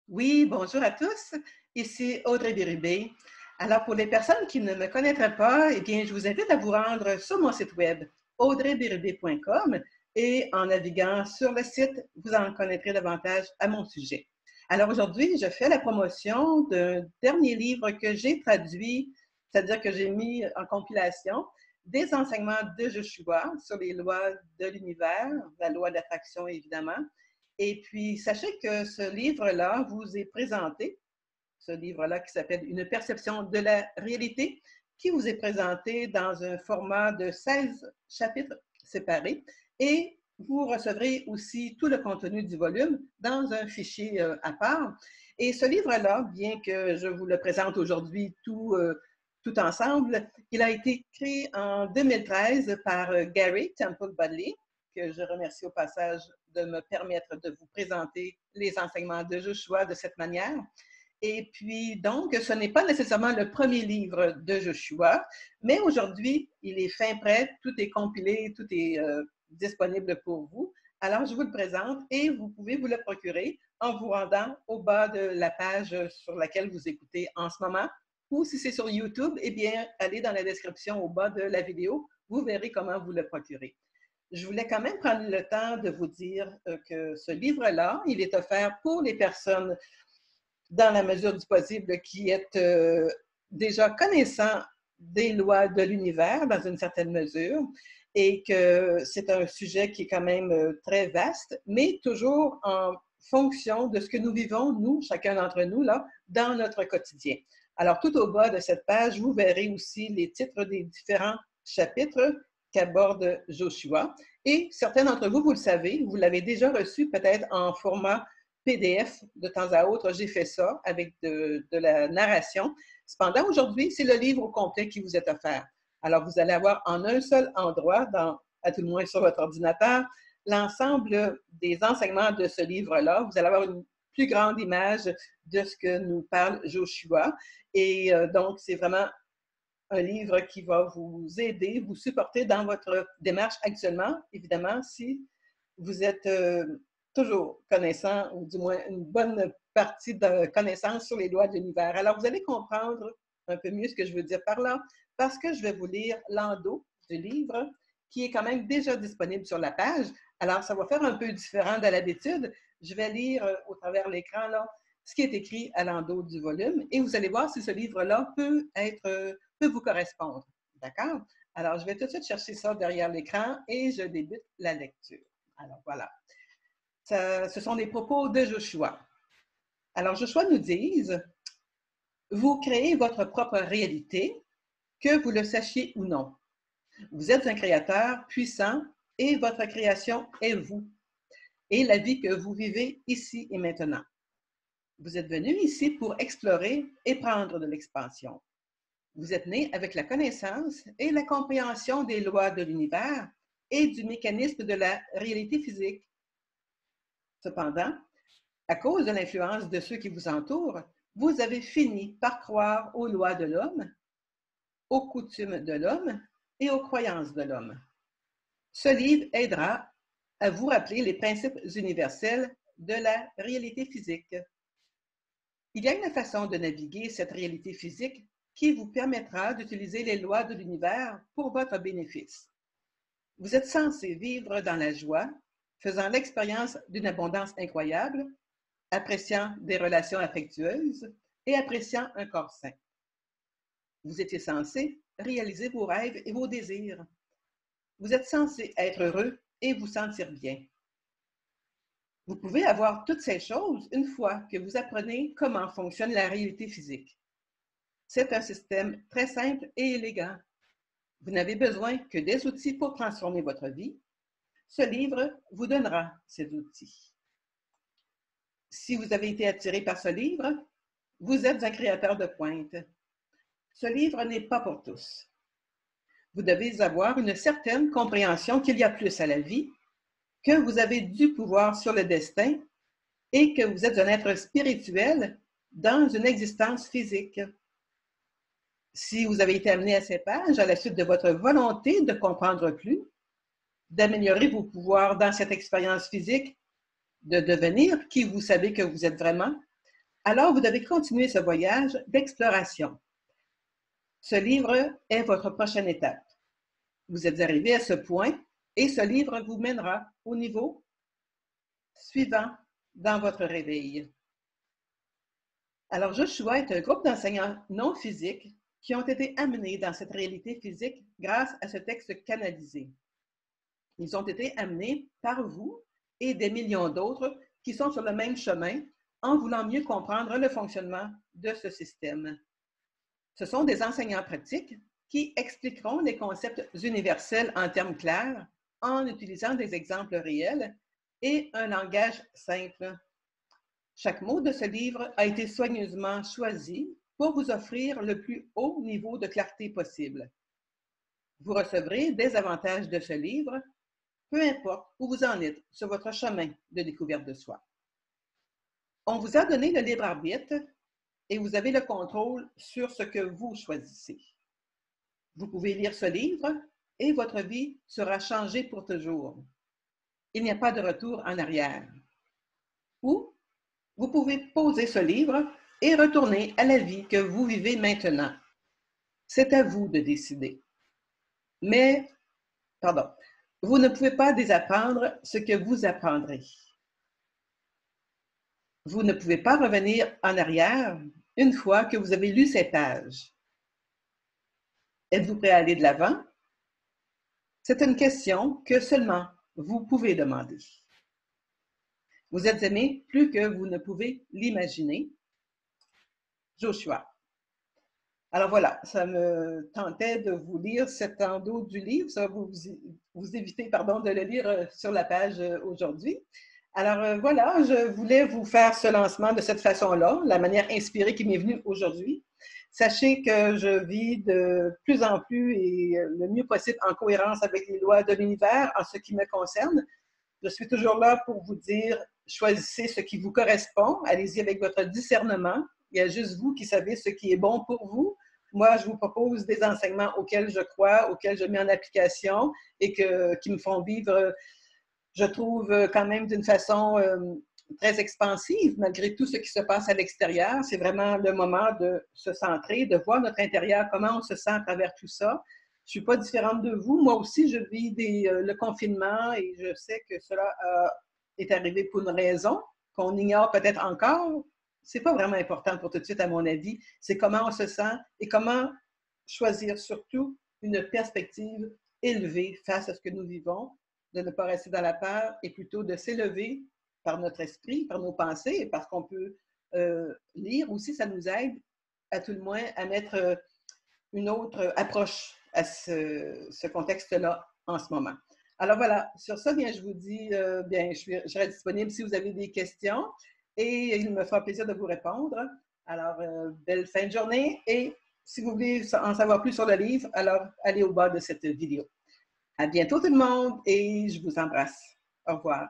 Oui, bonjour à tous. Ici Audrey Bérubé. Alors, pour les personnes qui ne me connaîtraient pas, eh bien, je vous invite à vous rendre sur mon site web audreybérubé.com et en naviguant sur le site, vous en connaîtrez davantage à mon sujet. Alors, aujourd'hui, je fais la promotion d'un dernier livre que j'ai traduit, c'est-à-dire que j'ai mis en compilation des enseignements de Joshua sur les lois de l'univers, la loi d'attraction évidemment. Et puis, sachez que ce livre-là vous est présenté, ce livre-là qui s'appelle Une perception de la réalité, qui vous est présenté dans un format de 16 chapitres séparés. Et vous recevrez aussi tout le contenu du volume dans un fichier à part. Et ce livre-là, bien que je vous le présente aujourd'hui tout ensemble, il a été écrit en 2013 par Gary Temple Budley, que je remercie au passage de me permettre de vous présenter les enseignements de Joshua de cette manière. Et puis, donc, ce n'est pas nécessairement le premier livre de Joshua, mais aujourd'hui, il est fin prêt, tout est compilé, tout est disponible pour vous. Alors, je vous le présente et vous pouvez vous le procurer en vous rendant au bas de la page sur laquelle vous écoutez en ce moment. Ou si c'est sur YouTube, eh bien, allez dans la description au bas de la vidéo, vous verrez comment vous le procurer. Je voulais quand même prendre le temps de vous dire que ce livre-là, il est offert pour les personnes, dans la mesure du possible, qui êtes déjà connaissant des lois de l'univers dans une certaine mesure et que c'est un sujet qui est quand même très vaste, mais toujours en fonction de ce que nous vivons, nous, chacun d'entre nous, là, dans notre quotidien. Alors, tout au bas de cette page, vous verrez aussi les titres des différents chapitres qu'aborde Joshua. Et certains d'entre vous, vous le savez, vous l'avez déjà reçu peut-être en format PDF de temps à autre. J'ai fait ça avec de la narration. Cependant, aujourd'hui, c'est le livre au complet qui vous est offert. Alors, vous allez avoir en un seul endroit, à tout le moins sur votre ordinateur, l'ensemble des enseignements de ce livre-là. Vous allez avoir une plus grande image de ce que nous parle Joshua. Et donc, c'est vraiment un livre qui va vous aider, vous supporter dans votre démarche actuellement, évidemment, si vous êtes toujours connaissant, ou du moins une bonne partie de connaissance sur les lois de l'univers. Alors, vous allez comprendre un peu mieux ce que je veux dire par là, parce que je vais vous lire l'endos du livre, qui est quand même déjà disponible sur la page. Alors, ça va faire un peu différent de l'habitude. Je vais lire au travers de l'écran, là, ce qui est écrit à l'endos du volume, et vous allez voir si ce livre-là peut vous correspondre. D'accord? Alors, je vais tout de suite chercher ça derrière l'écran et je débute la lecture. Alors, voilà. Ce sont des propos de Joshua. Alors, Joshua nous dit, vous créez votre propre réalité, que vous le sachiez ou non. Vous êtes un créateur puissant et votre création est vous et la vie que vous vivez ici et maintenant. Vous êtes venu ici pour explorer et prendre de l'expansion. Vous êtes né avec la connaissance et la compréhension des lois de l'univers et du mécanisme de la réalité physique. Cependant, à cause de l'influence de ceux qui vous entourent, vous avez fini par croire aux lois de l'homme, aux coutumes de l'homme et aux croyances de l'homme. Ce livre aidera à vous rappeler les principes universels de la réalité physique. Il y a une façon de naviguer cette réalité physique qui vous permettra d'utiliser les lois de l'univers pour votre bénéfice. Vous êtes censé vivre dans la joie, faisant l'expérience d'une abondance incroyable, appréciant des relations affectueuses et appréciant un corps sain. Vous étiez censé réaliser vos rêves et vos désirs. Vous êtes censé être heureux et vous sentir bien. Vous pouvez avoir toutes ces choses une fois que vous apprenez comment fonctionne la réalité physique. C'est un système très simple et élégant. Vous n'avez besoin que des outils pour transformer votre vie. Ce livre vous donnera ces outils. Si vous avez été attiré par ce livre, vous êtes un créateur de pointe. Ce livre n'est pas pour tous. Vous devez avoir une certaine compréhension qu'il y a plus à la vie, que vous avez du pouvoir sur le destin et que vous êtes un être spirituel dans une existence physique. Si vous avez été amené à ces pages à la suite de votre volonté de comprendre plus, d'améliorer vos pouvoirs dans cette expérience physique, de devenir qui vous savez que vous êtes vraiment, Alors, vous devez continuer ce voyage d'exploration. Ce livre est votre prochaine étape. Vous êtes arrivé à ce point et ce livre vous mènera au niveau suivant dans votre réveil. Alors, Joshua est un groupe d'enseignants non physiques qui ont été amenés dans cette réalité physique grâce à ce texte canalisé. Ils ont été amenés par vous et des millions d'autres qui sont sur le même chemin en voulant mieux comprendre le fonctionnement de ce système. Ce sont des enseignants pratiques qui expliqueront les concepts universels en termes clairs en utilisant des exemples réels et un langage simple. Chaque mot de ce livre a été soigneusement choisi pour vous offrir le plus haut niveau de clarté possible. Vous recevrez des avantages de ce livre, peu importe où vous en êtes sur votre chemin de découverte de soi. On vous a donné le libre arbitre et vous avez le contrôle sur ce que vous choisissez. Vous pouvez lire ce livre et votre vie sera changée pour toujours. Il n'y a pas de retour en arrière. Ou vous pouvez poser ce livre et retourner à la vie que vous vivez maintenant. C'est à vous de décider. Mais, vous ne pouvez pas désapprendre ce que vous apprendrez. Vous ne pouvez pas revenir en arrière une fois que vous avez lu ces pages. Êtes-vous prêt à aller de l'avant? C'est une question que seulement vous pouvez demander. Vous êtes aimé plus que vous ne pouvez l'imaginer. Joshua. Alors voilà, ça me tentait de vous lire cet endo du livre. Ça va vous éviter de le lire sur la page aujourd'hui. Alors voilà, je voulais vous faire ce lancement de cette façon-là, la manière inspirée qui m'est venue aujourd'hui. Sachez que je vis de plus en plus et le mieux possible en cohérence avec les lois de l'univers en ce qui me concerne. Je suis toujours là pour vous dire, choisissez ce qui vous correspond, allez-y avec votre discernement. Il y a juste vous qui savez ce qui est bon pour vous. Moi, je vous propose des enseignements auxquels je crois, auxquels je mets en application et qui me font vivre, je trouve, quand même d'une façon très expansive, malgré tout ce qui se passe à l'extérieur. C'est vraiment le moment de se centrer, de voir notre intérieur, comment on se sent à travers tout ça. Je ne suis pas différente de vous. Moi aussi, je vis le confinement et je sais que cela est arrivé pour une raison qu'on ignore peut-être encore. Ce n'est pas vraiment important pour tout de suite, à mon avis. C'est comment on se sent et comment choisir surtout une perspective élevée face à ce que nous vivons, de ne pas rester dans la peur et plutôt de s'élever par notre esprit, par nos pensées, et parce qu'on peut lire aussi, ça nous aide à tout le moins à mettre une autre approche à ce contexte-là en ce moment. Alors voilà, sur ça, bien, je vous dis, je serai disponible si vous avez des questions et il me fera plaisir de vous répondre. Alors, belle fin de journée et si vous voulez en savoir plus sur le livre, alors allez au bas de cette vidéo. À bientôt tout le monde et je vous embrasse. Au revoir.